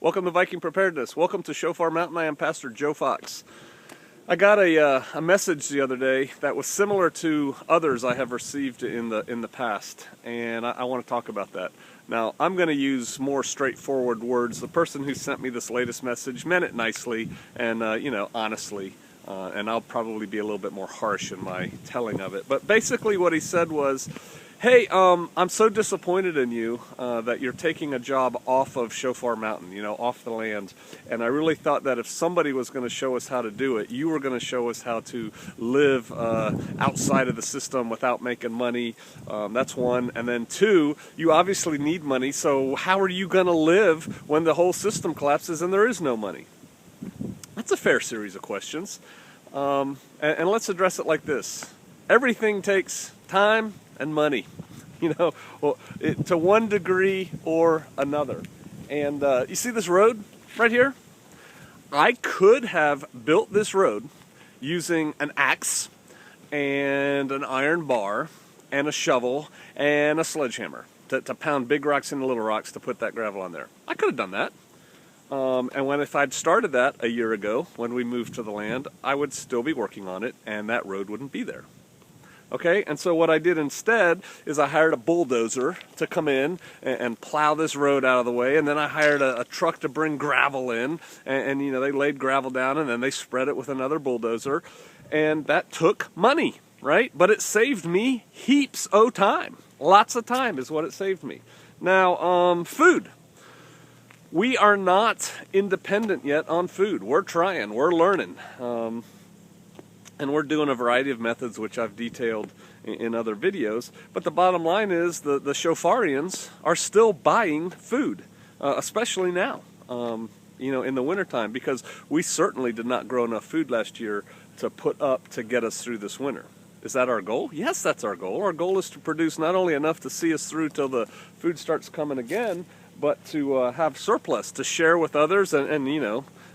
Welcome to Viking Preparedness. Welcome to Shofar Mountain. I am Pastor Joe Fox. I got a message the other day that was similar to others I have received in the past, and I want to talk about that. Now, I'm going to use more straightforward words. The person who sent me this latest message meant it nicely and honestly, and I'll probably be a little bit more harsh in my telling of it. But basically, what he said was, "Hey, I'm so disappointed in you that you're taking a job off of Shofar Mountain, off the land. And I really thought that if somebody was going to show us how to do it, you were going to show us how to live outside of the system without making money. That's one. And then two, you obviously need money, so how are you going to live when the whole system collapses and there is no money?" That's a fair series of questions. And let's address it like this. Everything takes time and money, to one degree or another. And you see this road right here? I could have built this road using an axe and an iron bar and a shovel and a sledgehammer to pound big rocks into little rocks to put that gravel on there. I could have done that. And if I'd started that a year ago when we moved to the land, I would still be working on it and that road wouldn't be there. Okay, and so what I did instead is I hired a bulldozer to come in and plow this road out of the way, and then I hired a truck to bring gravel in, and they laid gravel down, and then they spread it with another bulldozer, and that took money, right? But it saved me heaps of time. Lots of time is what it saved me. Now, food. We are not independent yet on food. We're trying, we're learning. And we're doing a variety of methods, which I've detailed in other videos. But the bottom line is the Shofarians are still buying food, especially now, in the wintertime, because we certainly did not grow enough food last year to put up to get us through this winter. Is that our goal? Yes, that's our goal. Our goal is to produce not only enough to see us through till the food starts coming again, but to have surplus to share with others and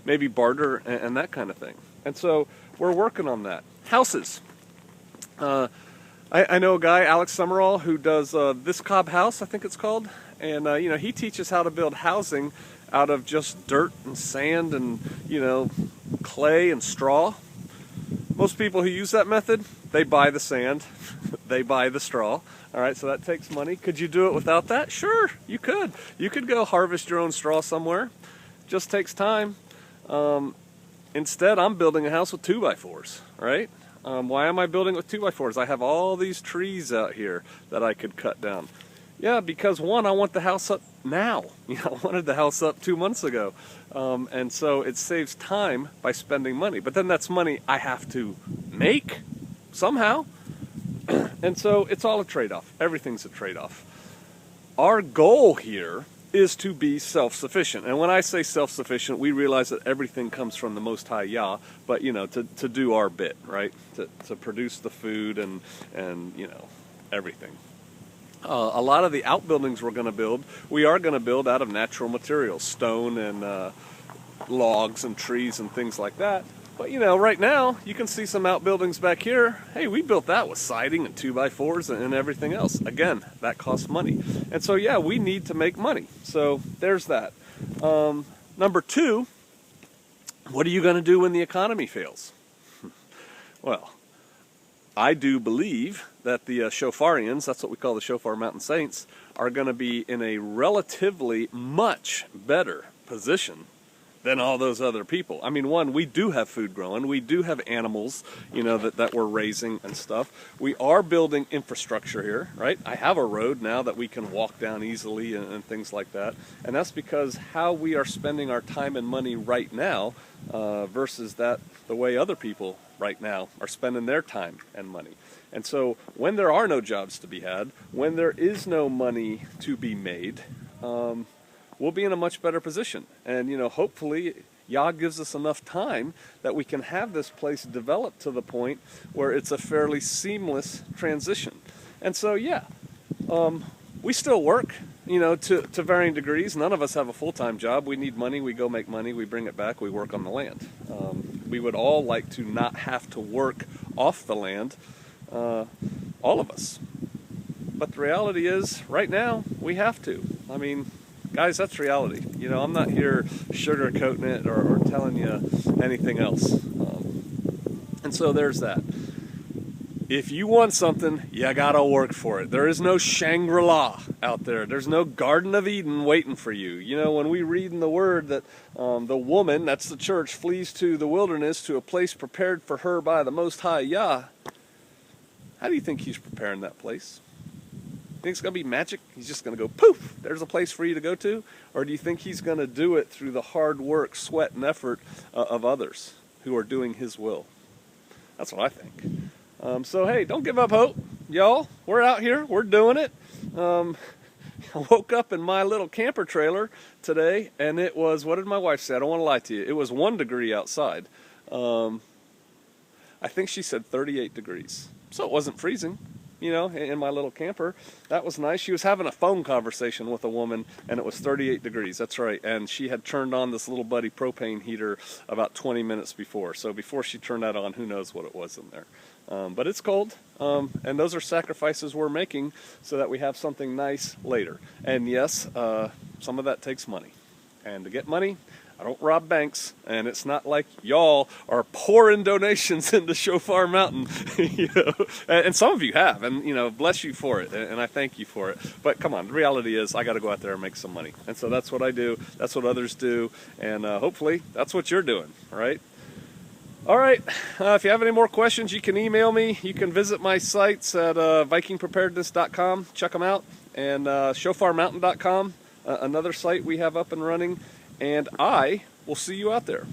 maybe barter and that kind of thing. And so we're working on that. Houses. I know a guy, Alex Summerall, who does This Cobb House, I think it's called. And, he teaches how to build housing out of just dirt and sand and, clay and straw. Most people who use that method, they buy the sand, they buy the straw. All right, so that takes money. Could you do it without that? Sure, you could. You could go harvest your own straw somewhere. Just takes time. Instead, I'm building a house with 2x4s, right? Why am I building with 2x4s? I have all these trees out here that I could cut down. Yeah, because one, I want the house up now. I wanted the house up 2 months ago. And so it saves time by spending money. But then that's money I have to make somehow. And so it's all a trade-off. Everything's a trade-off. Our goal here is to be self-sufficient. And when I say self-sufficient, we realize that everything comes from the Most High Yah, but to do our bit, right? To produce the food and everything. A lot of the outbuildings we're going to build, we are going to build out of natural materials, stone and logs and trees and things like that. But right now, you can see some outbuildings back here. Hey, we built that with siding and 2x4s and everything else. Again, that costs money. And so, yeah, we need to make money. So there's that. Number two, what are you going to do when the economy fails? Well, I do believe that the Shofarians, that's what we call the Shofar Mountain Saints, are going to be in a relatively much better position than all those other people. I mean, one, we do have food growing. We do have animals, that we're raising and stuff. We are building infrastructure here, right? I have a road now that we can walk down easily and things like that. And that's because how we are spending our time and money right now versus the way other people right now are spending their time and money. And so when there are no jobs to be had, when there is no money to be made, we'll be in a much better position. And, hopefully Yah gives us enough time that we can have this place develop to the point where it's a fairly seamless transition. And so, yeah, we still work, to varying degrees. None of us have a full-time job. We need money. We go make money. We bring it back. We work on the land. We would all like to not have to work off the land, all of us. But the reality is, right now, we have to. I mean, Guys, that's reality. You know, I'm not here sugarcoating it or telling you anything else. And so there's that. If you want something, you gotta work for it. There is no Shangri-La out there. There's no Garden of Eden waiting for you. You know, when we read in the Word that the woman, that's the church, flees to the wilderness to a place prepared for her by the Most High Yah, how do you think he's preparing that place? Think it's going to be magic? He's just going to go, poof, there's a place for you to go to? Or do you think he's going to do it through the hard work, sweat, and effort of others who are doing his will? That's what I think. So, hey, don't give up hope, y'all. We're out here. We're doing it. I woke up in my little camper trailer today, and it was, what did my wife say? I don't want to lie to you. It was 1 degree outside. I think she said 38 degrees. So it wasn't freezing, you know, in my little camper. That was nice. She was having a phone conversation with a woman, and it was 38 degrees. That's right. And she had turned on this little buddy propane heater about 20 minutes before. So before she turned that on, who knows what it was in there. But it's cold, and those are sacrifices we're making so that we have something nice later. And yes, some of that takes money. And to get money, I don't rob banks, and it's not like y'all are pouring donations into Shofar Mountain, you know, and some of you have, and, you know, bless you for it, and I thank you for it. But come on, the reality is I got to go out there and make some money. And so that's what I do, that's what others do, and hopefully that's what you're doing, right? All right, if you have any more questions, you can email me. You can visit my sites at vikingpreparedness.com. Check them out. And shofarmountain.com, another site we have up and running. And I will see you out there.